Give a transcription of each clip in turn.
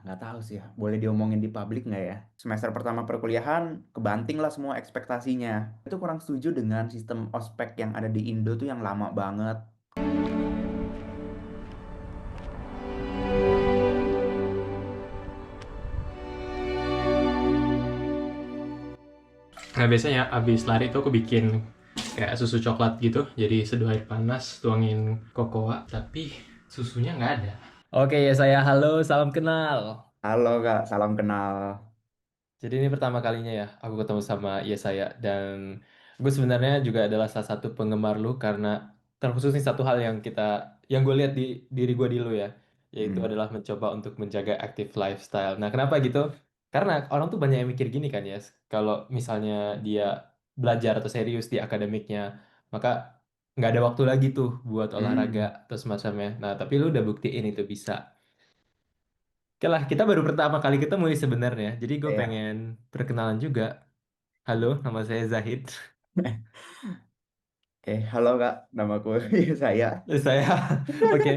nggak tahu sih ya. Boleh diomongin di publik nggak ya? Semester pertama perkuliahan, kebanting lah semua ekspektasinya. Itu kurang setuju dengan sistem ospek yang ada di Indo tuh yang lama banget. Nah biasanya abis lari tuh aku bikin kayak susu coklat gitu. Jadi seduh air panas, tuangin kokoa, tapi susunya nggak ada. Oke ya saya halo, salam kenal. Halo Kak, salam kenal. Jadi ini pertama kalinya ya aku ketemu sama Yesaya dan gue sebenarnya juga adalah salah satu penggemar lu karena terkhusus nih satu hal yang gue lihat di diri gue di lu ya, yaitu Hmm. adalah mencoba untuk menjaga active lifestyle. Nah, kenapa gitu? Karena orang tuh banyak yang mikir gini kan ya, kalau misalnya dia belajar atau serius di akademiknya, maka nggak ada waktu lagi tuh buat olahraga Hmm. atau semacamnya. Nah, tapi lu udah buktiin itu bisa. Oke lah, kita baru pertama kali ketemu nih sebenarnya. Jadi gue Ya. pengen perkenalan juga. Halo, nama saya Zahid. Halo Kak, namaku saya. Saya, oke.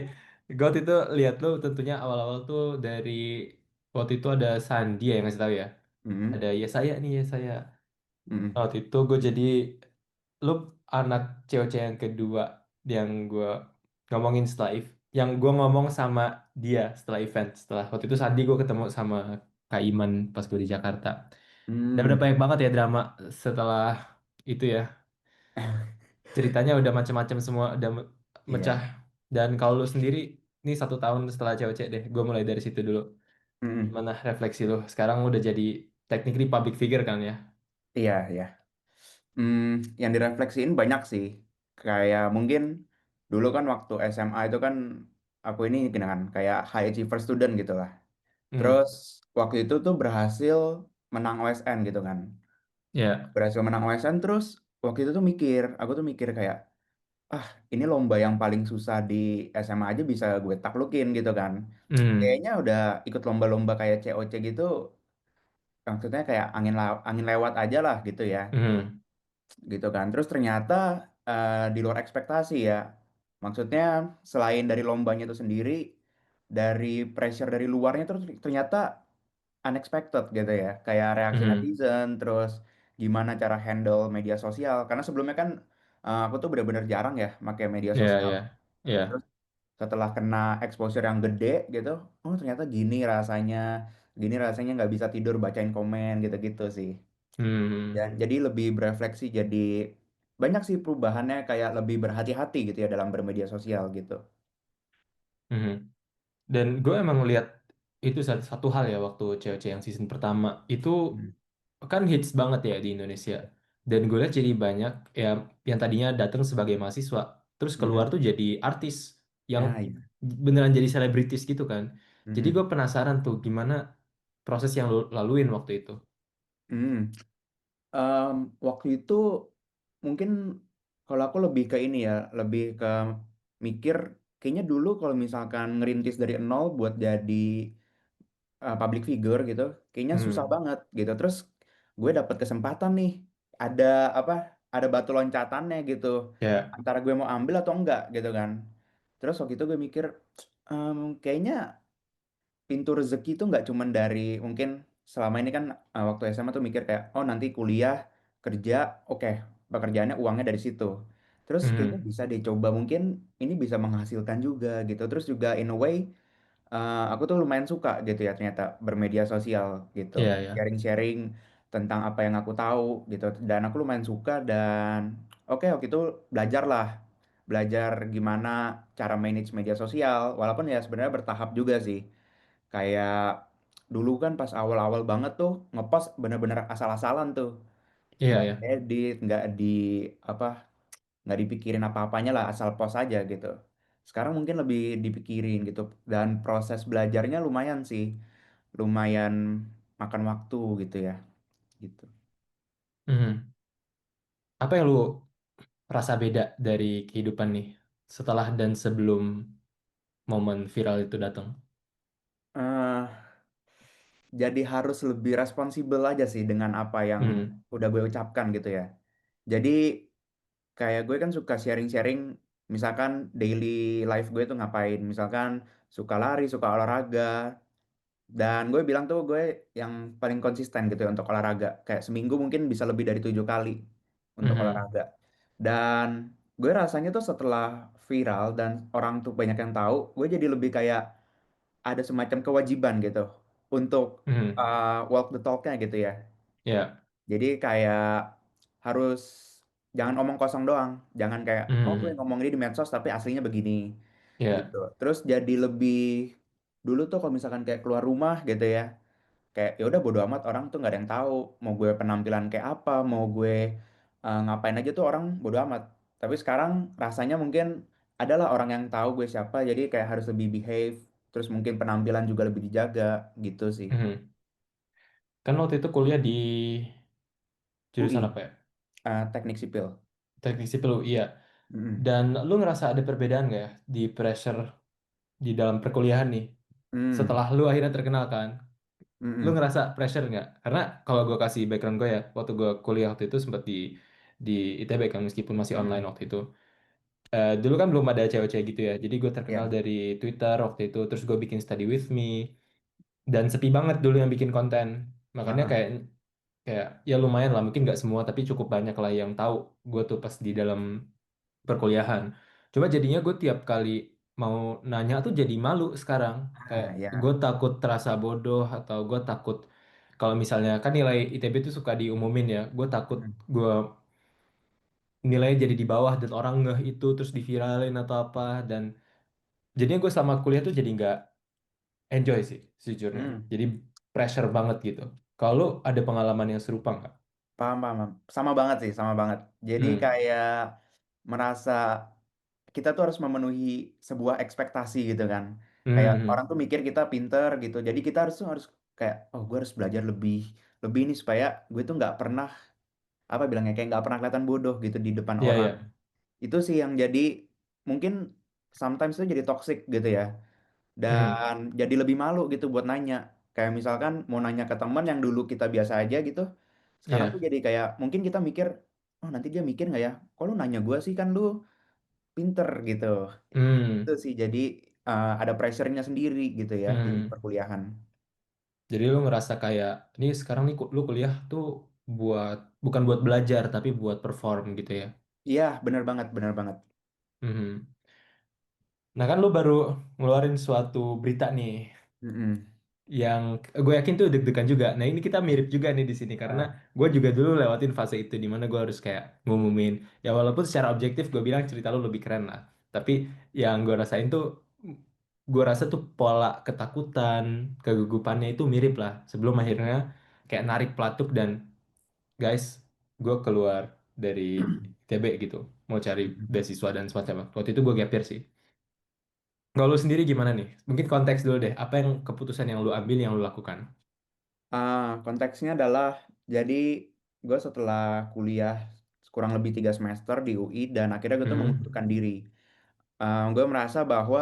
Gue waktu itu lihat lo tentunya awal-awal tuh dari waktu itu ada Sandi ya yang ngasih tahu ya. Hmm. Ada ya saya nih ya saya. Hmm. Waktu itu gue jadi lu anak cewek yang kedua yang gue ngomongin yang gue ngomong sama dia setelah event. Setelah waktu itu Sandi gue ketemu sama Kak Iman pas gue di Jakarta. Dan udah Hmm. banyak banget ya drama setelah itu ya. Ceritanya udah macam-macam semua udah mecah. Iya. Dan kalau lu sendiri nih 1 tahun setelah cewek deh, gue mulai dari situ dulu. Hmm. Gimana refleksi lu? Sekarang udah jadi technically public figure kan ya? Iya, iya. Hmm, yang direfleksiin banyak sih. Kayak mungkin dulu kan waktu SMA itu kan aku ini gini kan kayak high achiever student gitu lah. Hmm, Terus waktu itu tuh berhasil menang OSN gitu kan. ya, Berhasil menang OSN terus waktu itu tuh aku tuh mikir kayak ah ini lomba yang paling susah di SMA aja bisa gue taklukin gitu kan. hmm, Kayaknya udah ikut lomba-lomba kayak COC gitu, maksudnya kayak angin lewat aja lah gitu ya. hmm, Gitu kan. Terus ternyata di luar ekspektasi ya. Maksudnya selain dari lombanya itu sendiri, dari pressure dari luarnya terus ternyata unexpected gitu ya. Kayak reaksi hmm, netizen, terus gimana cara handle media sosial. Karena sebelumnya kan aku tuh bener-bener jarang ya pakai media ya, sosial. ya, ya, Terus setelah kena exposure yang gede gitu, oh ternyata gini rasanya nggak bisa tidur bacain komen gitu-gitu sih. Dan hmm, jadi lebih berefleksi, jadi banyak sih perubahannya kayak lebih berhati-hati gitu ya dalam bermedia sosial gitu. hmm. Dan gue emang lihat itu satu hal ya waktu cewek yang season pertama itu Hmm. kan hits banget ya di Indonesia. Dan gue lihat jadi banyak ya yang tadinya datang sebagai mahasiswa, terus keluar Mm-mm. tuh jadi artis yang Ya, ya. beneran jadi selebritis gitu kan. Jadi gue Mm-mm. penasaran tuh gimana proses yang lu laluin waktu itu. Mm. Em, Waktu itu mungkin kalau aku lebih ke ini ya, lebih ke mikir kayaknya dulu kalau misalkan ngerintis dari nol buat jadi public figure gitu, kayaknya susah Hmm. banget gitu. Terus gue dapet kesempatan nih, ada apa? Ada batu loncatannya gitu. Ya. Antara gue mau ambil atau enggak gitu kan. Terus waktu itu gue mikir, kayaknya pintu rezeki itu nggak cuman dari mungkin selama ini kan waktu SMA tuh mikir kayak oh nanti kuliah kerja oke pekerjaannya uangnya dari situ. Terus kayaknya Hmm. bisa dicoba mungkin ini bisa menghasilkan juga gitu. Terus juga in a way aku tuh lumayan suka gitu ya ternyata bermedia sosial gitu. Iya, ya. Sharing-sharing tentang apa yang aku tahu gitu. Dan aku lumayan suka dan oke waktu itu belajar lah. Belajar gimana cara manage media sosial. Walaupun ya sebenarnya bertahap juga sih. Kayak dulu kan pas awal-awal banget tuh ngepost bener-bener asal-asalan tuh. Iya, Nggak ya. edit, apa, nggak dipikirin apa-apanya lah, asal post aja gitu. Sekarang mungkin lebih dipikirin gitu. Dan proses belajarnya lumayan sih. Lumayan makan waktu gitu ya. Gitu. Hmm. Apa yang lu rasa beda dari kehidupan nih setelah dan sebelum momen viral itu datang? eh jadi harus lebih responsibel aja sih dengan apa yang Hmm. udah gue ucapkan gitu ya. Jadi kayak gue kan suka sharing-sharing misalkan daily life gue tuh ngapain misalkan suka lari suka olahraga Dan gue bilang tuh gue yang paling konsisten gitu ya untuk olahraga. Kayak seminggu mungkin bisa lebih dari 7 kali untuk Mhm. olahraga. Dan gue rasanya tuh setelah viral dan orang tuh banyak yang tahu, gue jadi lebih kayak ada semacam kewajiban gitu untuk Mhm. walk the talknya gitu ya. Ya. Jadi kayak harus jangan omong kosong doang. Jangan kayak, oh gue Mhm. ngomong ini di medsos tapi aslinya begini gitu. Ya. Terus jadi lebih dulu tuh kalau misalkan kayak keluar rumah gitu ya, kayak ya udah bodo amat orang tuh nggak ada yang tahu mau gue penampilan kayak apa, mau gue ngapain aja tuh orang bodo amat. Tapi sekarang rasanya mungkin adalah orang yang tahu gue siapa, jadi kayak harus lebih behave, terus mungkin penampilan juga lebih dijaga gitu sih. Mhm. Kan waktu itu kuliah di jurusan UI, apa ya? teknik sipil. Teknik sipil, iya. Mm-mm. Dan lu ngerasa ada perbedaan nggak ya di pressure di dalam perkuliahan nih? Hmm, Setelah lu akhirnya terkenal kan, lu mm-mm. ngerasa pressure nggak? Karena kalau gue kasih background gue ya, waktu gue kuliah waktu itu sempat di ITB kan, meskipun masih online Mm-mm. waktu itu. Dulu kan belum ada cewek-cewek gitu ya, jadi gue terkenal Ya, dari Twitter waktu itu, terus gue bikin study with me, dan sepi banget dulu yang bikin konten. Makanya heeh. kayak kayak ya lumayan lah, mungkin nggak semua, tapi cukup banyak lah yang tahu gue tuh pas di dalam perkuliahan. Coba jadinya gue tiap kali mau nanya tuh jadi malu sekarang. Kayak gue Ya. takut terasa bodoh atau gue takut kalau misalnya kan nilai ITB itu suka diumumin ya. Gue takut Mm. gue nilainya jadi di bawah dan orang ngeh itu terus diviralin atau apa. Dan jadinya gue selama kuliah tuh jadi nggak enjoy sih sejujurnya. Hmm. Jadi pressure banget gitu. Kalau ada pengalaman yang serupa nggak? Paham, paham, paham. Sama banget sih, sama banget. Jadi Hmm. kayak merasa kita tuh harus memenuhi sebuah ekspektasi gitu kan. Kayak Hmm. orang Hmm. tuh mikir kita pinter gitu. Jadi kita harus kayak, oh gue harus belajar lebih lebih ini supaya gue tuh nggak pernah apa bilangnya kayak nggak pernah kelihatan bodoh gitu di depan Iya, orang. iya. Itu sih yang jadi mungkin sometimes itu jadi toxic gitu ya. Hmm. Dan jadi lebih malu gitu buat nanya. Kayak misalkan mau nanya ke teman yang dulu kita biasa aja gitu, sekarang tuh Iya. jadi kayak mungkin kita mikir, oh nanti dia mikir nggak ya, kok lu nanya gue sih kan lu pinter gitu. Itu Hmm. sih jadi ada pressure-nya sendiri gitu ya di Hmm. perkuliahan. Jadi lu ngerasa kayak ini sekarang nih lu kuliah tuh buat bukan buat belajar tapi buat perform gitu ya. Iya, bener banget, bener banget. Mhm. Nah kan lu baru ngeluarin suatu berita nih Mm-mm. yang gue yakin tuh deg-degan juga. Nah ini kita mirip juga nih di sini karena Ah, gue juga dulu lewatin fase itu di mana gue harus kayak ngumumin. Ya walaupun secara objektif gue bilang cerita lu lebih keren lah. Tapi yang gue rasain tuh gue rasa tuh pola ketakutan, kegugupannya itu mirip lah sebelum akhirnya kayak narik pelatuk dan guys, gue keluar dari ITB gitu, mau cari mm-mm. beasiswa dan semacamnya. Waktu itu gue gap year sih. Kalau lu sendiri gimana nih? Mungkin konteks dulu deh, apa yang keputusan yang lu ambil, yang lu lakukan? Konteksnya adalah jadi gue setelah kuliah kurang lebih 3 semester di UI dan akhirnya gue tuh Hmm, mengundurkan diri. Gue merasa bahwa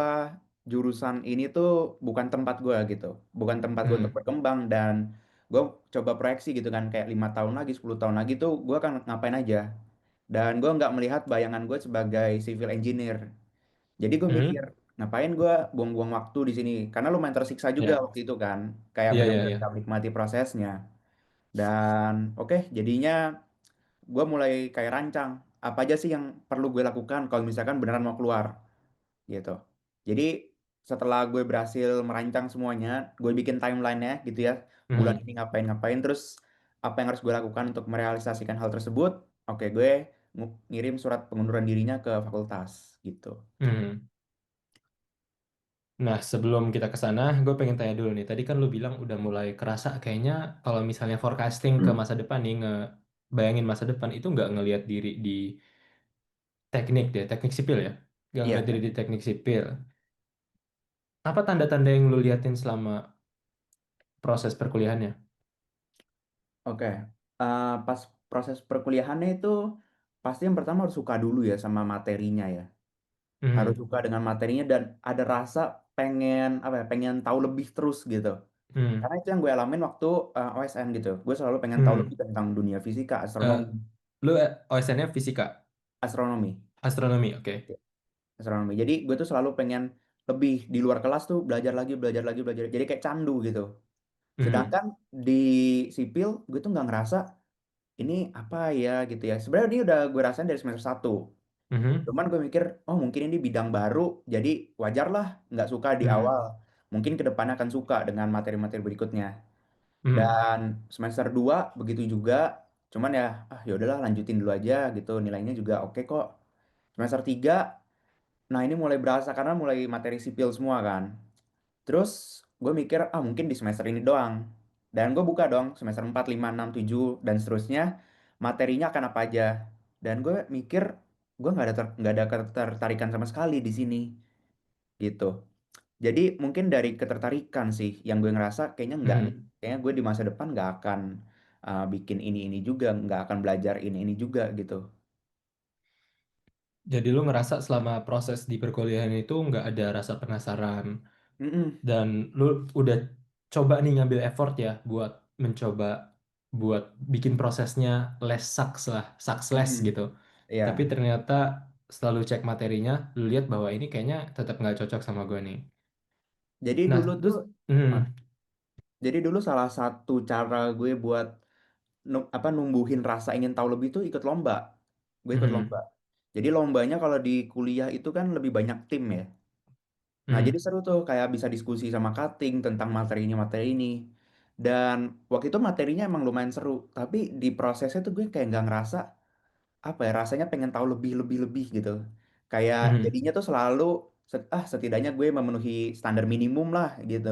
jurusan ini tuh bukan tempat gue gitu, bukan tempat gue untuk hmm, berkembang dan gue coba proyeksi gitu kan kayak 5 tahun lagi, 10 tahun lagi tuh gue akan ngapain aja. Dan gue nggak melihat bayangan gue sebagai civil engineer. Jadi gue mikir hmm, ngapain gue buang-buang waktu di sini karena lumayan tersiksa juga ya, waktu itu kan, kayak iya, iya, benar-benar iya. gak menikmati prosesnya. Dan oke, jadinya gue mulai kayak rancang apa aja sih yang perlu gue lakukan kalau misalkan beneran mau keluar gitu. Jadi setelah gue berhasil merancang semuanya, gue bikin timeline-nya gitu ya. Bulan Hmm, ini ngapain-ngapain, terus apa yang harus gue lakukan untuk merealisasikan hal tersebut. Oke, gue ngirim surat pengunduran dirinya ke fakultas gitu. hmm. Nah, sebelum kita ke sana, gue pengen tanya dulu nih. Tadi kan lu bilang udah mulai kerasa kayaknya kalau misalnya forecasting ke masa depan nih, ngebayangin masa depan itu nggak ngelihat diri di teknik deh, teknik sipil ya. Nggak Iya, ngelihat diri di teknik. teknik sipil. Apa tanda-tanda yang lu liatin selama proses perkuliahannya? Oke. Pas proses perkuliahannya itu pasti yang pertama harus suka dulu ya sama materinya ya. Harus Hmm, suka dengan materinya dan ada rasa pengen apa ya, pengen tahu lebih terus gitu. hmm, Karena itu yang gue alamin waktu OSN gitu. Gue selalu pengen tahu lebih hmm. tentang dunia fisika, Eh, astronomi, lu OSN-nya fisika, astronomi, astronomi, oke. ya, astronomi. Jadi gue tuh selalu pengen lebih di luar kelas tuh belajar lagi, belajar lagi, belajar. Jadi kayak candu gitu. Mhm. Sedangkan di sipil gue tuh nggak ngerasa ini apa ya gitu ya. Sebenarnya ini udah gue rasain dari semester satu. Mhm. Cuman gue mikir, oh mungkin ini bidang baru, jadi wajar lah nggak suka di awal. Mhm. Mungkin kedepannya akan suka dengan materi-materi berikutnya. Mhm. Dan semester 2 begitu juga. Cuman ya, ya udahlah lanjutin dulu aja gitu. Nilainya juga oke kok. Semester 3, nah ini mulai berasa karena mulai materi sipil semua kan. Terus gue mikir, mungkin di semester ini doang. Dan gue buka dong semester 4 5 6 7 dan seterusnya. Materinya akan apa aja. Dan gue mikir, gue nggak ada ketertarikan sama sekali di sini gitu. Jadi mungkin dari ketertarikan sih yang gue ngerasa kayaknya nggak nih. Mhm. Kayaknya gue di masa depan nggak akan bikin ini juga, nggak akan belajar ini juga gitu. Jadi lu ngerasa selama proses di perkuliahan itu nggak ada rasa penasaran Mm-mm. dan lu udah coba nih ngambil effort ya buat mencoba buat bikin prosesnya less sucks lah, sucks less Mm-mm. gitu. Tapi Iya. ternyata setelah lu cek materinya, lu lihat bahwa ini kayaknya tetap nggak cocok sama gue nih. Jadi Nah, dulu tuh, terus, ah, hmm, jadi dulu salah satu cara gue buat numbuhin rasa ingin tahu lebih tuh ikut lomba. Gue ikut lomba. hmm, Jadi lombanya kalau di kuliah itu kan lebih banyak tim ya. Nah, jadi hmm, seru tuh kayak bisa diskusi sama cutting tentang materi ini. Dan waktu itu materinya emang lumayan seru, tapi di prosesnya tuh gue kayak nggak ngerasa apa ya rasanya pengen tahu lebih gitu. Kayak hmm, jadinya tuh selalu setidaknya gue memenuhi standar minimum lah gitu.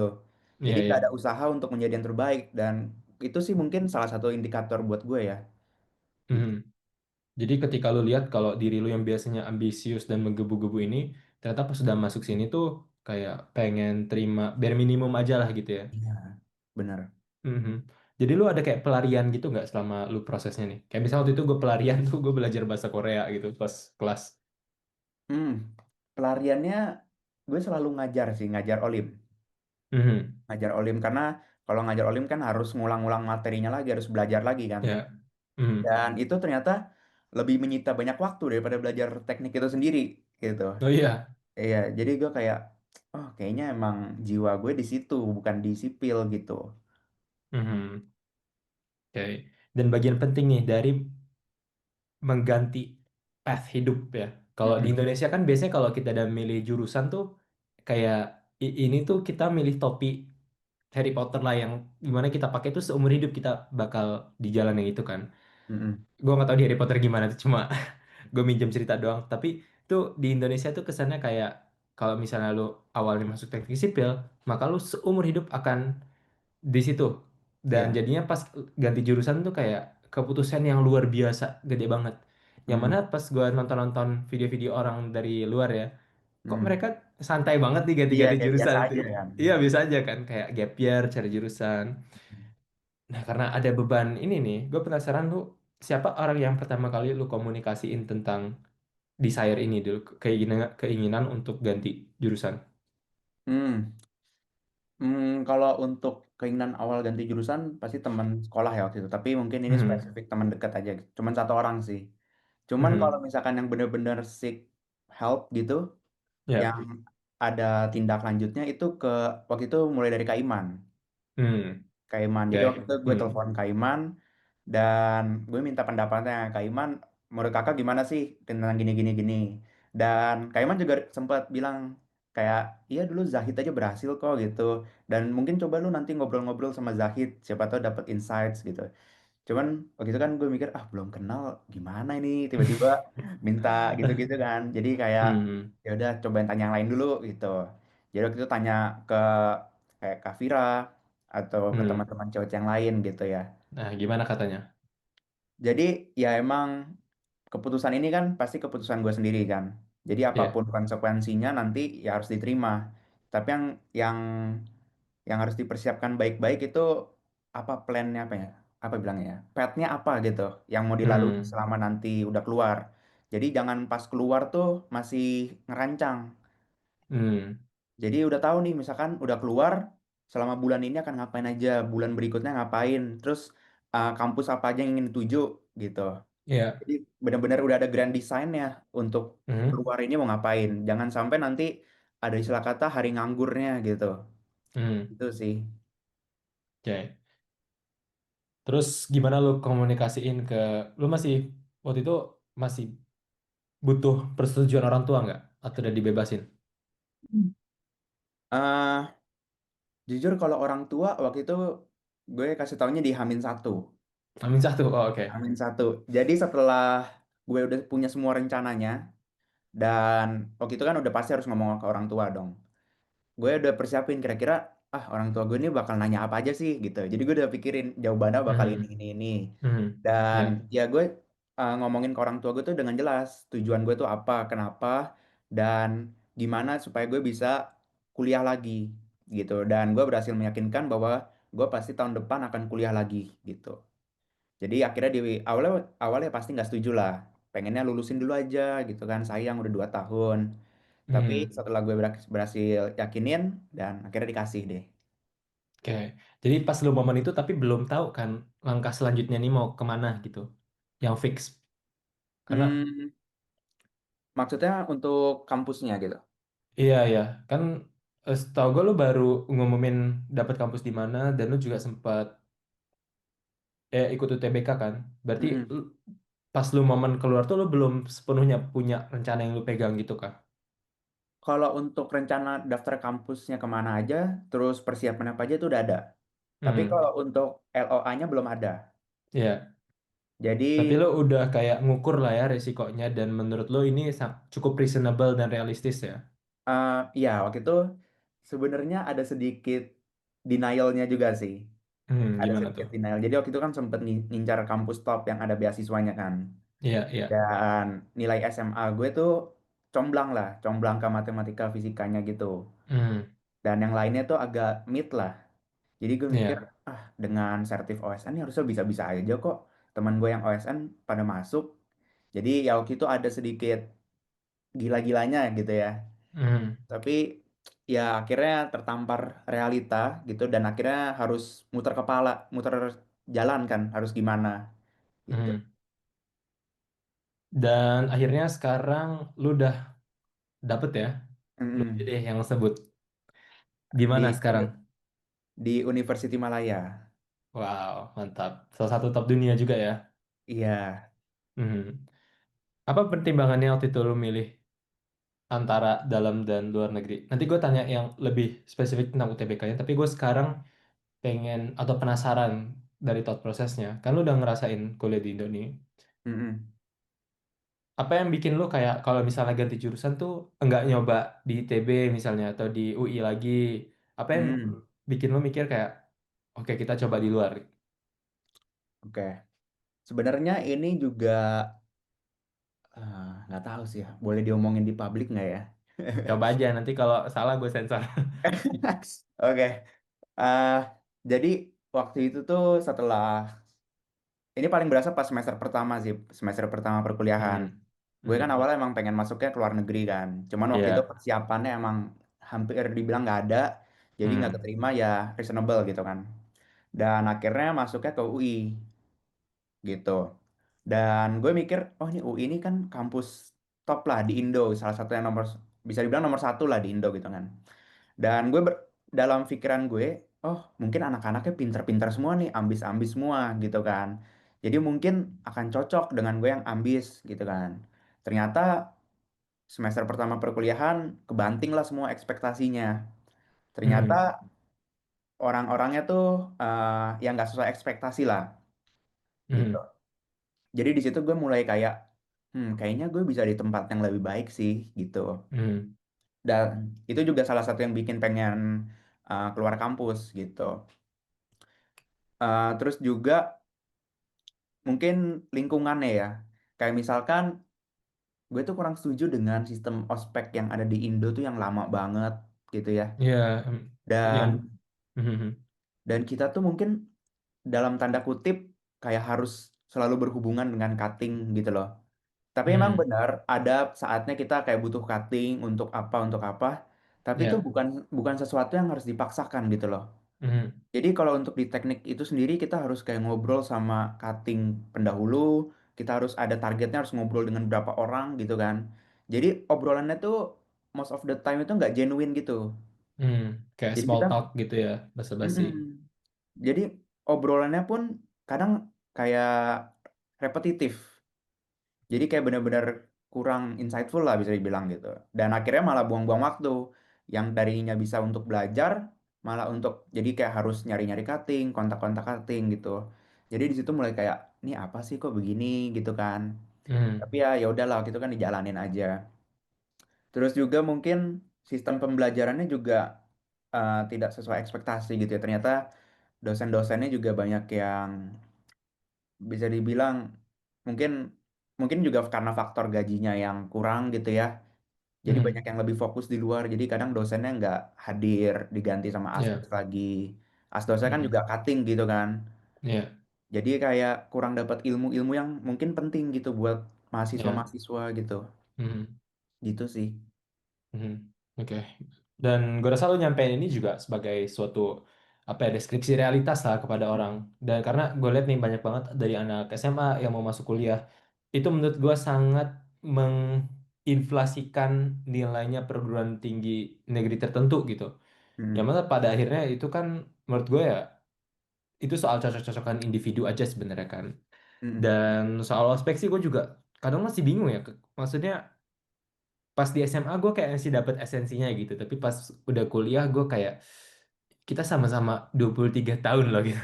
iya, Jadi iya, gak ada usaha untuk menjadi yang terbaik dan itu sih mungkin salah satu indikator buat gue ya hmm. gitu. Jadi ketika lu lihat kalau diri lu yang biasanya ambisius dan menggebu-gebu ini, ternyata pas sudah masuk sini tuh kayak pengen terima bare minimum aja lah gitu ya. Iya, benar. Mhm. Jadi lu ada kayak pelarian gitu nggak selama lu prosesnya nih? Kayak misalnya waktu itu gue pelarian tuh gue belajar bahasa Korea gitu pas kelas. Hmm, pelariannya gue selalu ngajar sih, ngajar olim. Mhm. Ngajar olim karena kalau ngajar olim kan harus ngulang-ngulang materinya lagi, harus belajar lagi kan. Ya. Mhm. Dan itu ternyata lebih menyita banyak waktu daripada belajar teknik itu sendiri gitu. Oh iya. Iya, jadi gue kayak, oh kayaknya emang jiwa gue di situ, bukan di sipil gitu. Mhm. Oke. Dan bagian penting nih dari mengganti path hidup ya. Kalau di Mm-mm, Indonesia kan biasanya kalau kita udah milih jurusan tuh kayak ini tuh kita milih topi Harry Potter lah yang gimana kita pakai tuh seumur hidup kita bakal di jalan yang itu kan. mm-mm, Gue nggak tahu di Harry Potter gimana tuh cuma gue minjem cerita doang. Tapi tuh di Indonesia tuh kesannya kayak kalau misalnya lu awalnya masuk teknik sipil, maka lu seumur hidup akan di situ. Dan iya, jadinya pas ganti jurusan tuh kayak keputusan yang luar biasa, gede banget. Yang mana mm-mm, pas gue nonton-nonton video-video orang dari luar ya, kok mm-mm. mereka santai banget nih Iya, ganti-ganti kayak jurusan biasa itu. aja kan. Iya bisa aja kan, kayak gap year, cari jurusan. Nah karena ada beban ini nih, gue penasaran lu siapa orang yang pertama kali lu komunikasiin tentang desire ini dulu, keinginan keinginan untuk ganti jurusan. Hmm, kalau untuk keinginan awal ganti jurusan pasti teman sekolah ya waktu itu. Tapi mungkin ini Mhm. spesifik teman dekat aja. Cuman satu orang sih. Cuman kalau Mhm. misalkan yang bener-bener seek help gitu, Ya. yang ada tindak lanjutnya itu ke waktu itu mulai dari Kaiman. Hmm. Kaiman. Jadi waktu Oke. itu gue Hmm. telepon Kaiman dan gue minta pendapatnya. Kaiman, menurut kakak gimana sih tentang gini gini gini. Dan Kaiman juga sempat bilang kayak, iya dulu Zahid aja berhasil kok gitu. Dan mungkin coba lu nanti ngobrol-ngobrol sama Zahid, siapa tahu dapat insights gitu. Cuman waktu itu kan gue mikir, belum kenal gimana ini tiba-tiba minta gitu-gitu kan. Jadi kayak Hmm. ya udah cobain tanya yang lain dulu gitu. Jadi waktu itu tanya ke kayak Kak Vira atau ke Hmm. teman-teman cewek yang lain gitu ya. Nah, gimana katanya? Jadi ya emang keputusan ini kan pasti keputusan gue sendiri kan. Jadi Ya. apapun konsekuensinya nanti ya harus diterima. Tapi yang yang harus dipersiapkan baik-baik itu apa plannya apa ya? Apa bilangnya ya? Petnya apa gitu yang mau dilalui Hmm. selama nanti udah keluar. Jadi jangan pas keluar tuh masih ngerancang. Hmm. Jadi udah tahu nih misalkan udah keluar selama bulan ini akan ngapain aja, bulan berikutnya ngapain, terus kampus apa aja yang ingin dituju gitu. Ya. Jadi benar-benar udah ada grand design-nya untuk Hmm. keluar ini mau ngapain. Jangan sampai nanti ada istilah kata hari nganggurnya gitu. Hmm. Itu sih. Oke. Terus gimana lu komunikasiin ke, lu masih waktu itu masih butuh persetujuan orang tua nggak? Atau udah dibebasin? eh Jujur kalau orang tua waktu itu gue kasih taunya di Hamin 1. Amin satu, oh, oke. Hamin 1. Jadi setelah gue udah punya semua rencananya, dan waktu itu kan udah pasti harus ngomong ke orang tua dong. Gue udah persiapin kira-kira, orang tua gue ini bakal nanya apa aja sih gitu. Jadi gue udah pikirin jawabannya bakal Mhm, ini. mhm, Dan ya, ya gue ngomongin ke orang tua gue tuh dengan jelas tujuan gue tuh apa, kenapa, dan gimana supaya gue bisa kuliah lagi gitu. Dan gue berhasil meyakinkan bahwa gue pasti tahun depan akan kuliah lagi gitu. Jadi akhirnya di awalnya awalnya pasti nggak setuju lah. Pengennya lulusin dulu aja gitu kan, sayang udah 2 tahun. Tapi mhm, setelah gue berhasil yakinin dan akhirnya dikasih deh. oke. Jadi pas lu momen itu tapi belum tahu kan langkah selanjutnya nih mau kemana gitu, yang fix. Karena Hmm, Maksudnya untuk kampusnya gitu. iya ya, kan setahu gue lu baru ngumumin dapat kampus di mana dan lu juga sempat ikut UTBK kan. Berarti Mm-mm. pas lu momen keluar tuh lu belum sepenuhnya punya rencana yang lu pegang gitu kan. Kalau untuk rencana daftar kampusnya kemana aja, terus persiapan apa aja itu udah ada. Tapi Hmm, kalau untuk LOA-nya belum ada. ya. Jadi Tapi lo udah kayak ngukur lah ya resikonya dan menurut lo ini cukup reasonable dan realistis ya. ya waktu itu sebenarnya ada sedikit denialnya juga sih. Ada Gimana sedikit tuh? denial. Jadi waktu itu kan sempet ngincar kampus top yang ada beasiswanya kan. Iya, iya. Dan nilai SMA gue tuh comblang lah, comblang ke matematika fisikanya gitu. Hmm, Dan yang lainnya tuh agak mid lah. Jadi gue mikir, iya. dengan sertif OSN ini harusnya bisa-bisa aja kok. Teman gue yang OSN pada masuk. Jadi ya waktu itu ada sedikit gila-gilanya gitu ya. Hmm, Tapi ya akhirnya tertampar realita gitu dan akhirnya harus muter kepala, muter jalan kan, harus gimana gitu. hmm. Dan akhirnya sekarang lu udah dapet ya. Lu Mm-mm. jadi yang sebut. Gimana Di sekarang? di University Malaya. Wow, mantap. Salah satu top dunia juga ya. Iya. Hmm. Apa pertimbangannya waktu itu lu milih antara dalam dan luar negeri? Nanti gue tanya yang lebih spesifik tentang UTBK-nya, tapi gue sekarang pengen atau penasaran dari thought prosesnya. Kan lu udah ngerasain kuliah di Indonesia. Mm-mm. Apa yang bikin lu kayak kalau misalnya ganti jurusan tuh enggak nyoba di ITB misalnya atau di UI lagi? Apa yang Mm-mm. bikin lu mikir kayak oke kita coba di luar? Oke. Sebenarnya ini juga nggak tahu sih ya. Boleh diomongin di publik nggak ya? Coba aja nanti kalau salah gue sensor. Oke. Eh, jadi waktu itu tuh setelah ini paling berasa pas semester pertama sih, semester pertama perkuliahan. Hmm. Gue kan Hmm. awalnya emang pengen masuknya ke luar negeri kan. Cuman waktu itu Iya. persiapannya emang hampir dibilang nggak ada, jadi nggak Hmm. keterima ya reasonable gitu kan. Dan akhirnya masuknya ke UI gitu. Dan gue mikir, oh ini UI ini kan kampus top lah di Indo, salah satu yang bisa dibilang nomor 1 lah di Indo gitu kan. Dan dalam pikiran gue, oh mungkin anak-anaknya pinter-pinter semua nih, ambis-ambis semua gitu kan. Jadi mungkin akan cocok dengan gue yang ambis gitu kan. Ternyata semester pertama perkuliahan kebanting lah semua ekspektasinya. Ternyata Hmm. orang-orangnya tuh yang nggak sesuai ekspektasi lah gitu. Hmm. Jadi di situ gue mulai kayak, kayaknya gue bisa di tempat yang lebih baik sih gitu. Hmm. Dan itu juga salah satu yang bikin pengen keluar kampus gitu. Terus juga mungkin lingkungannya ya. Kayak misalkan gue tuh kurang setuju dengan sistem ospek yang ada di Indo tuh yang lama banget gitu ya. Iya. Yang Dan hmm. dan kita tuh mungkin dalam tanda kutip kayak harus selalu berhubungan dengan cutting gitu loh. Tapi emang Hmm. benar ada saatnya kita kayak butuh cutting untuk apa. Tapi itu Ya. bukan bukan sesuatu yang harus dipaksakan gitu loh. Hmm. Jadi kalau untuk di teknik itu sendiri kita harus kayak ngobrol sama cutting pendahulu, kita harus ada targetnya harus ngobrol dengan berapa orang gitu kan. Jadi obrolannya tuh most of the time itu nggak genuine gitu. Hmm. Kayak Jadi small kita talk gitu ya, basa-basi. mm-mm. Jadi obrolannya pun kadang kayak repetitif. Jadi kayak bener-bener kurang insightful lah bisa dibilang gitu. Dan akhirnya malah buang-buang waktu. Yang tadinya bisa untuk belajar, malah untuk jadi kayak harus nyari-nyari cutting, kontak-kontak cutting gitu. Jadi di situ mulai kayak, ini apa sih kok begini gitu kan. Tapi Hmm. ya udahlah waktu itu kan dijalanin aja. Terus juga mungkin sistem pembelajarannya juga tidak sesuai ekspektasi gitu ya. Ternyata dosen-dosennya juga banyak yang bisa dibilang mungkin mungkin juga karena faktor gajinya yang kurang gitu ya. Jadi banyak Hmm. yang lebih fokus di luar. Jadi kadang dosennya nggak hadir, diganti sama asdos Ya. lagi. Asdosnya kan juga Hmm. cutting gitu kan. Ya. Jadi kayak kurang dapat ilmu-ilmu yang mungkin penting gitu buat Ya. mahasiswa-mahasiswa gitu. Hmm. Gitu sih. Mhm. Oke. Dan gue rasa lu nyampein ini juga sebagai suatu apa ya deskripsi realitas lah kepada orang. Dan karena gue lihat nih banyak banget dari anak SMA yang mau masuk kuliah, itu menurut gue sangat menginflasikan nilainya perguruan tinggi negeri tertentu gitu. Yang Mm, mana pada akhirnya itu kan menurut gue ya itu soal cocok-cocokan individu aja sebenarnya kan. mm, Dan soal ospek sih gue juga kadang masih bingung ya. Maksudnya pas di SMA gue kayak masih dapat esensinya gitu tapi pas udah kuliah gue kayak kita sama-sama 23 tahun loh gitu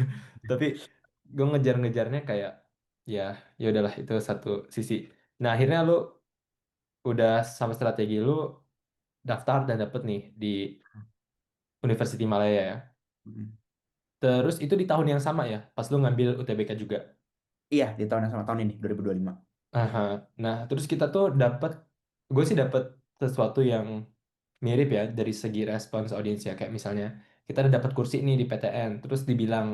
tapi gue ngejar-ngejarnya kayak ya ya udahlah itu satu sisi. Nah akhirnya lu udah sama strategi lu daftar dan dapet nih di University Malaya ya, mm. terus itu di tahun yang sama ya pas lu ngambil UTBK juga. Iya, di tahun yang sama tahun ini 2025. Aha. Nah terus kita tuh dapet, gue sih dapet sesuatu yang mirip ya dari segi respons audiensnya kayak misalnya kita udah dapat kursi nih di PTN terus dibilang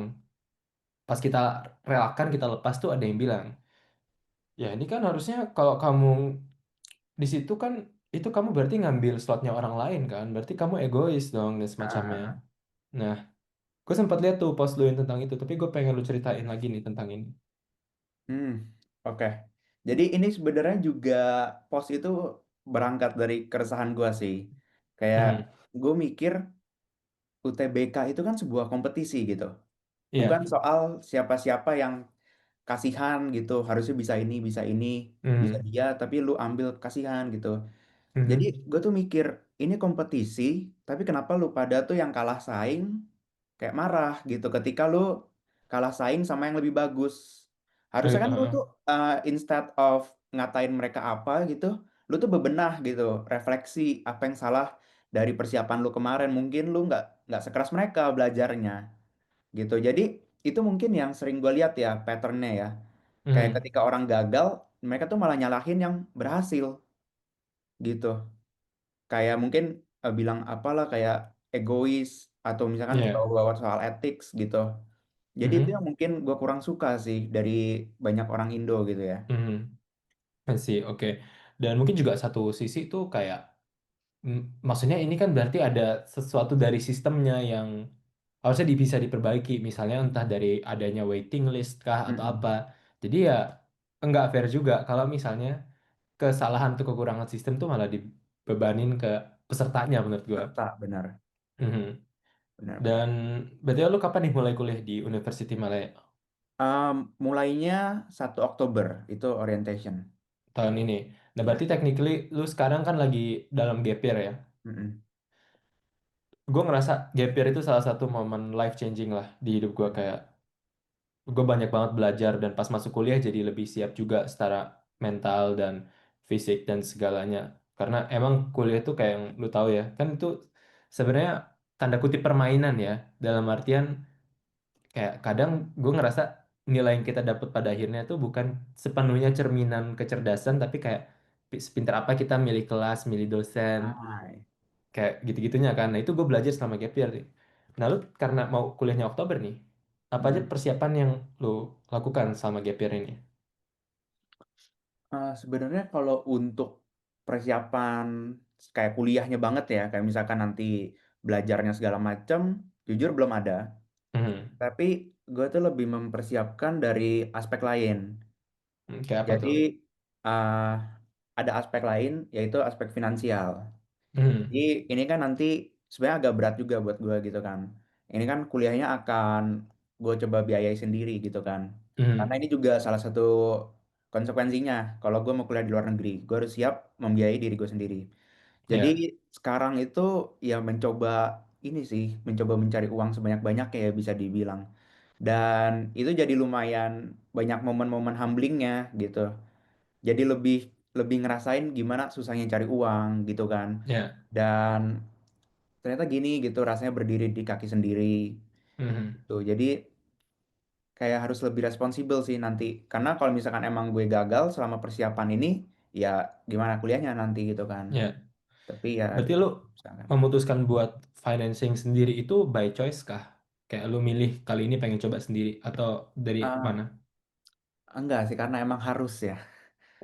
pas kita relakan kita lepas tuh ada yang bilang ya ini kan harusnya kalau kamu di situ kan itu kamu berarti ngambil slotnya orang lain kan berarti kamu egois dong dan semacamnya. Ah, Nah gue sempat lihat tuh post lu yang tentang itu tapi gue pengen lu ceritain lagi nih tentang ini. hmm, oke. Jadi ini sebenarnya juga pos itu berangkat dari keresahan gua sih. Kayak Mhm. gue mikir UTBK itu kan sebuah kompetisi gitu. Bukan Iya. soal siapa-siapa yang kasihan gitu, harusnya bisa ini, bisa Mhm. dia, tapi lu ambil kasihan gitu. Jadi Mhm. gue tuh mikir, ini kompetisi, tapi kenapa lu pada tuh yang kalah saing kayak marah gitu ketika lu kalah saing sama yang lebih bagus. Harusnya kan lu tuh instead of ngatain mereka apa gitu, lu tuh bebenah gitu, refleksi apa yang salah dari persiapan lu kemarin. Mungkin lu nggak sekeras mereka belajarnya gitu. Jadi itu mungkin yang sering gue lihat ya patternnya ya. Kayak Mhm. ketika orang gagal, mereka tuh malah nyalahin yang berhasil gitu. Kayak mungkin bilang apalah kayak egois atau misalkan Iya. bawa-bawa soal ethics gitu. Jadi itu yang Mhm. mungkin gue kurang suka sih dari banyak orang Indo gitu ya. Mhm. Sih, oke. Dan mungkin juga satu sisi tuh kayak maksudnya ini kan berarti ada sesuatu dari sistemnya yang harusnya bisa diperbaiki, misalnya entah dari adanya waiting list kah atau apa. Mm-mm. Jadi ya enggak fair juga kalau misalnya kesalahan atau kekurangan sistem tuh malah dibebanin ke pesertanya menurut gua. Serta benar, Mhm. benar-benar. Dan berarti lu kapan nih mulai kuliah di University Malaya Mulainya 1 Oktober itu orientation. tahun ini? Nah, Ya. berarti technically lu sekarang kan lagi dalam gap year ya. Mm-mm. Gue ngerasa gap year itu salah satu momen life changing lah di hidup gue Mm-mm. kayak gue banyak banget belajar dan pas masuk kuliah jadi lebih siap juga secara mental dan fisik dan segalanya karena emang kuliah itu kayak yang lu tahu ya kan itu sebenarnya tanda kutip permainan ya dalam artian kayak kadang gue ngerasa nilai yang kita dapat pada akhirnya tuh bukan sepenuhnya cerminan kecerdasan tapi kayak sepintar apa kita milih kelas milih dosen Ah, kayak gitu-gitunya kan. Nah itu gue belajar selama gap year nih. Nah lu karena mau kuliahnya Oktober nih, apa aja mm-mm. persiapan yang lu lakukan sama gap year ini? Sebenarnya kalau untuk persiapan kayak kuliahnya banget ya, kayak misalkan nanti belajarnya segala macam, jujur belum ada. Hmm. Tapi gue tuh lebih mempersiapkan dari aspek lain. Kayak apa Jadi tuh? uh, ada aspek lain yaitu aspek finansial. Jadi Hmm. ini kan nanti sebenarnya agak berat juga buat gue gitu kan. Ini kan kuliahnya akan gue coba biayai sendiri gitu kan. Karena Hmm. ini juga salah satu konsekuensinya. Kalau gue mau kuliah di luar negeri, gue harus siap membiayai diri gue sendiri. Jadi Ya, sekarang itu ya mencoba ini sih, mencoba mencari uang sebanyak-banyak ya bisa dibilang. Dan itu jadi lumayan banyak momen-momen humblingnya gitu. Jadi lebih lebih ngerasain gimana susahnya cari uang gitu kan. ya. Dan ternyata gini gitu rasanya berdiri di kaki sendiri Mhm. gitu. Jadi kayak harus lebih responsibel sih nanti. Karena kalau misalkan emang gue gagal selama persiapan ini, ya gimana kuliahnya nanti gitu kan. Ya. Tapi ya Berarti gitu lu misalkan. memutuskan buat financing sendiri itu by choice kah? Kayak lu milih kali ini pengen coba sendiri atau dari Ah, mana? enggak sih karena emang harus ya.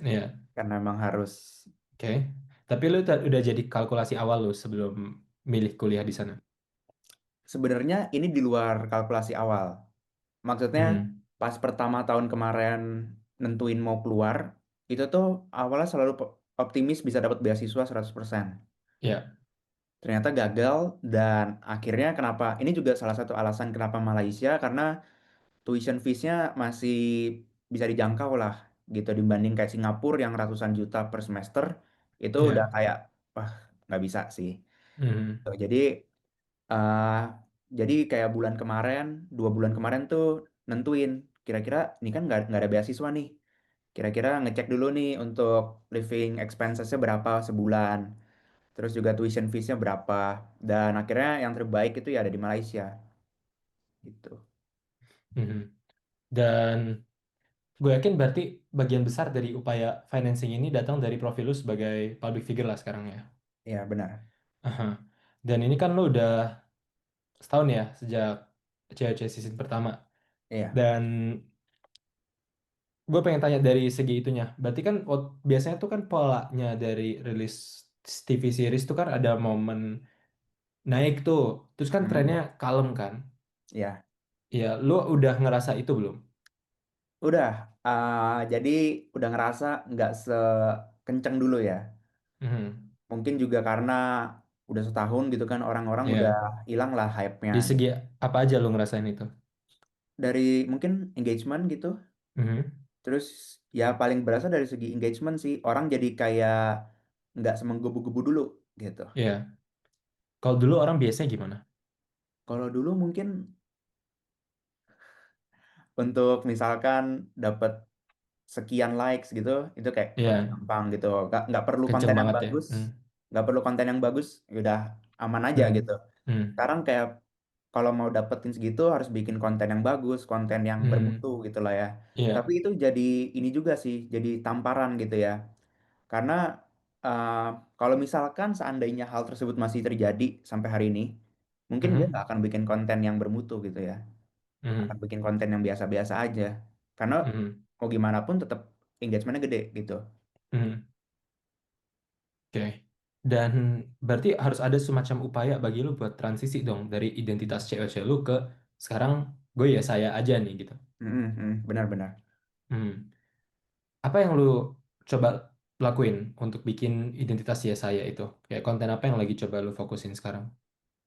Ya, Karena emang harus. oke. Tapi lu udah jadi kalkulasi awal lu sebelum milih kuliah di sana. Sebenarnya ini di luar kalkulasi awal. Maksudnya Mhm. pas pertama tahun kemarin nentuin mau keluar, itu tuh awalnya selalu optimis bisa dapat beasiswa 100%. Ya, Ternyata gagal dan akhirnya kenapa? Ini juga salah satu alasan kenapa Malaysia karena tuition fees-nya masih bisa dijangkau lah gitu dibanding kayak Singapura yang ratusan juta per semester itu udah ya. kayak wah nggak bisa sih. Mhm. Tuh, eh jadi kayak bulan kemarin 2 bulan kemarin tuh nentuin kira-kira ini kan nggak ada beasiswa nih. Kira-kira ngecek dulu nih untuk living expenses-nya berapa sebulan. Terus juga tuition fees-nya berapa. Dan akhirnya yang terbaik itu ya ada di Malaysia gitu. Mhm. Dan gue yakin berarti bagian besar dari upaya financing ini datang dari profil lu sebagai public figure lah sekarang ya. Ya benar. Aha. Dan ini kan lu udah setahun ya sejak COC season pertama. Iya. Dan gue pengen tanya dari segi itunya. Berarti kan biasanya tuh kan polanya dari rilis TV series tuh kan ada momen naik tuh. Terus kan trennya Mm. kalem kan. Ya. Ya, lu udah ngerasa itu belum? Udah. Jadi udah ngerasa nggak sekenceng dulu ya. Mhm. Mungkin juga karena udah setahun gitu kan orang-orang udah Ya. hilang lah hype-nya. Di segi apa aja lu ngerasain itu? Dari mungkin engagement gitu. Mhm. Terus ya paling berasa dari segi engagement sih. Orang jadi kayak nggak semenggebu-gebu dulu gitu. Ya. Kalau dulu orang biasanya gimana? Kalau dulu mungkin untuk misalkan dapat sekian likes gitu itu kayak wah, Ya, gampang gitu nggak perlu kenceng konten yang banget ya. bagus nggak perlu konten yang bagus ya udah aman aja gitu Hmm. Hmm. sekarang kayak kalau mau dapetin segitu harus bikin konten yang bagus konten yang bermutu Hmm. gitu lah ya tapi Iya. itu jadi ini juga sih jadi tamparan gitu ya karena eh, kalau misalkan seandainya hal tersebut masih terjadi sampai hari ini mungkin dia nggak Mhm. akan bikin konten yang bermutu gitu ya akan Mhm. bikin konten yang biasa-biasa aja. Karena Mhm. mau gimana pun tetap engagementnya gede gitu. Mhm. Oke. Dan berarti harus ada semacam upaya bagi lu buat transisi dong dari identitas cewek-cewek lu ke sekarang gue ya saya aja nih gitu. Benar-benar. Hmm. Apa yang lu coba lakuin untuk bikin identitas ya saya itu? Kayak konten apa yang lagi coba lu fokusin sekarang?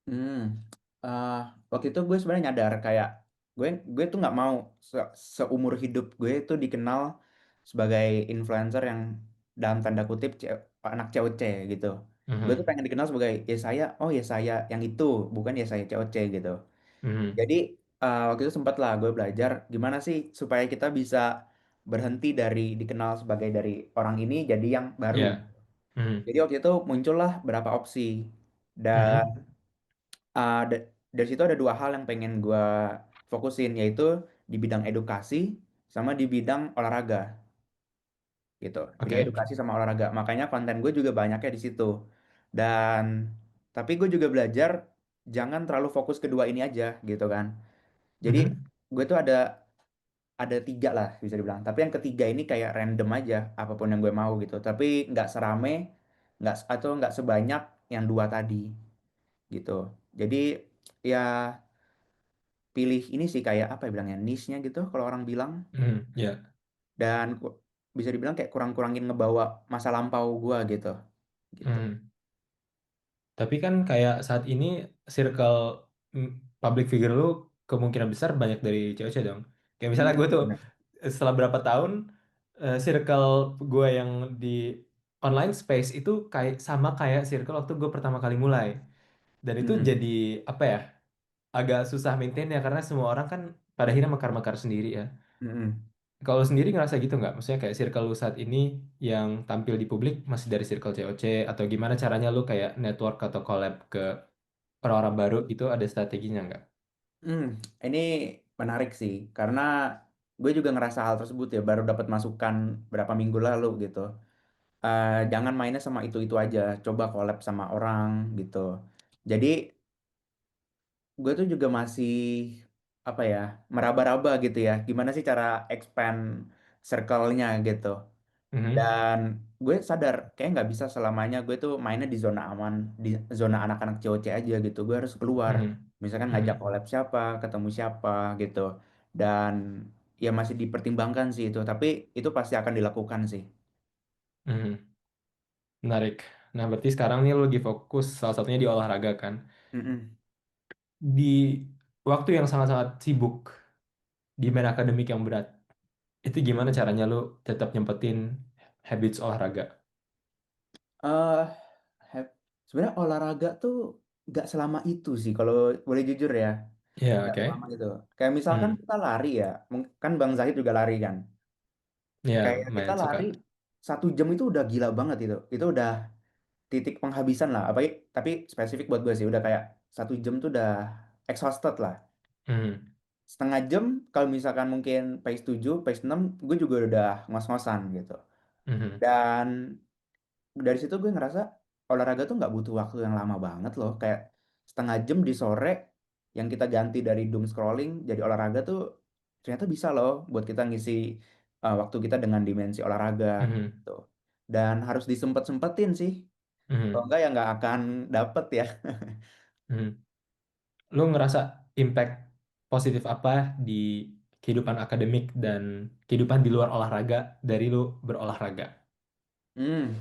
Hmm, eh, Waktu itu gue sebenarnya nyadar kayak gue gue tuh nggak mau seumur hidup gue tuh dikenal sebagai influencer yang dalam tanda kutip anak COC gitu. Gue tuh Mhm. pengen dikenal sebagai ya saya, oh ya saya yang itu, bukan ya saya COC gitu. Mhm. Jadi waktu itu sempat lah gue belajar gimana sih supaya kita bisa berhenti dari dikenal sebagai dari orang ini jadi yang baru. Ya. Mhm. Jadi waktu itu muncullah beberapa opsi dan Mhm. dari situ ada dua hal yang pengen gue fokusin yaitu di bidang edukasi sama di bidang olahraga gitu. Jadi Oke. edukasi sama olahraga. Makanya konten gue juga banyaknya di situ. Dan tapi gue juga belajar jangan terlalu fokus kedua ini aja gitu kan. Jadi Mhm. gue tuh ada tiga lah bisa dibilang. Tapi yang ketiga ini kayak random aja apapun yang gue mau gitu. Tapi nggak serame, nggak atau nggak sebanyak yang dua tadi gitu. Jadi ya pilih ini sih kayak apa ya bilangnya niche-nya gitu kalau orang bilang Mhm. Ya. dan bisa dibilang kayak kurang-kurangin ngebawa masa lampau gue gitu gitu. Mhm. Tapi kan kayak saat ini circle public figure lu kemungkinan besar banyak dari cewek-cewek dong. Kayak misalnya gue Hmm, tuh benar. setelah berapa tahun circle gue yang di online space itu kayak sama kayak circle waktu gue pertama kali mulai. Dan itu Mm-mm. jadi apa ya? Agak susah maintain ya karena semua orang kan pada akhirnya mekar-mekar sendiri ya. Mm-mm. Kalau lu sendiri ngerasa gitu nggak? Maksudnya kayak circle lu saat ini yang tampil di publik masih dari circle COC atau gimana caranya lu kayak network atau collab ke orang-orang baru itu ada strateginya nggak? Hmm, ini menarik sih, karena gue juga ngerasa hal tersebut ya, baru dapat masukan berapa minggu lalu gitu. Jangan mainnya sama itu-itu aja, coba collab sama orang gitu. Jadi gue tuh juga masih apa ya, meraba-raba gitu ya, gimana sih cara expand circle-nya gitu. Mhm, Dan gue sadar kayak nggak bisa selamanya gue tuh mainnya di zona aman, di zona anak-anak COC aja gitu. Gue harus keluar, mhm, misalkan ngajak mhm, collab siapa, ketemu siapa gitu. Dan ya masih dipertimbangkan sih itu, tapi itu pasti akan dilakukan sih. mhm. Menarik. Nah, berarti sekarang nih lu lagi fokus salah satunya di olahraga kan? Mm-mm. Di waktu yang sangat-sangat sibuk di main akademik yang berat, itu gimana Mm-mm. caranya lu tetap nyempetin habits olahraga? eh have- Sebenarnya olahraga tuh nggak selama itu sih, kalau boleh jujur ya, Ya, nggak selama oke. itu. Kayak misalkan Hmm. kita lari ya, kan Bang Zahid juga lari kan. Ya, Kayak kita lumayan suka. lari 1 jam itu udah gila banget itu. Itu udah titik penghabisan lah. Apa tapi spesifik buat gue sih, udah kayak 1 jam tuh udah exhausted lah. Hmm. 1/2 jam kalau misalkan mungkin pace 7 pace 6 gue juga udah ngos-ngosan gitu. Mhm, Dan dari situ gue ngerasa olahraga tuh nggak butuh waktu yang lama banget loh, kayak 1/2 jam di sore yang kita ganti dari doom scrolling jadi olahraga tuh ternyata bisa loh buat kita ngisi waktu kita dengan dimensi olahraga mhm, gitu. Dan harus disempet-sempetin sih, kalau mhm, enggak ya nggak akan dapet ya. mhm. Lu ngerasa impact positif apa di kehidupan akademik dan kehidupan di luar olahraga dari lu berolahraga? Hmm,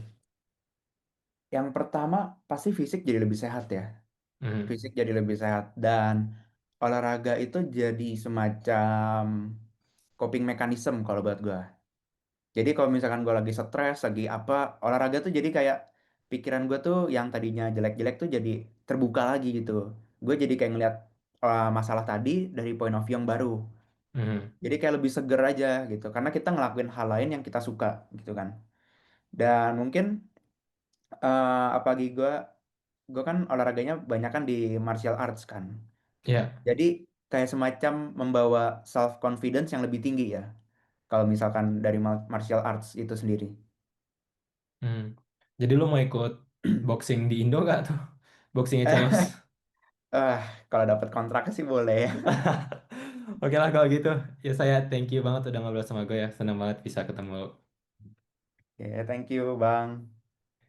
yang pertama pasti fisik jadi lebih sehat ya, Mhm, fisik jadi lebih sehat, dan olahraga itu jadi semacam coping mechanism kalau buat gue. Jadi kalau misalkan gue lagi stres, lagi apa, olahraga tuh jadi kayak pikiran gue tuh yang tadinya jelek-jelek tuh jadi terbuka lagi gitu. Gue jadi kayak ngeliat masalah tadi dari point of view yang baru. mhm. Jadi kayak lebih seger aja gitu. Karena kita ngelakuin hal lain yang kita suka gitu kan. Dan mungkin apalagi gue kan olahraganya banyak kan di martial arts kan. Ya, Jadi kayak semacam membawa self confidence yang lebih tinggi ya. Kalau misalkan dari martial arts itu sendiri. mhm. Jadi lu mau ikut boxing di Indo gak tuh? Boxing Eceos. Eh, Kalau dapat kontrak sih boleh ya. Oke lah kalau gitu. Ya saya thank you banget udah ngobrol sama gue ya. Senang banget bisa ketemu. Ya, thank you, Bang.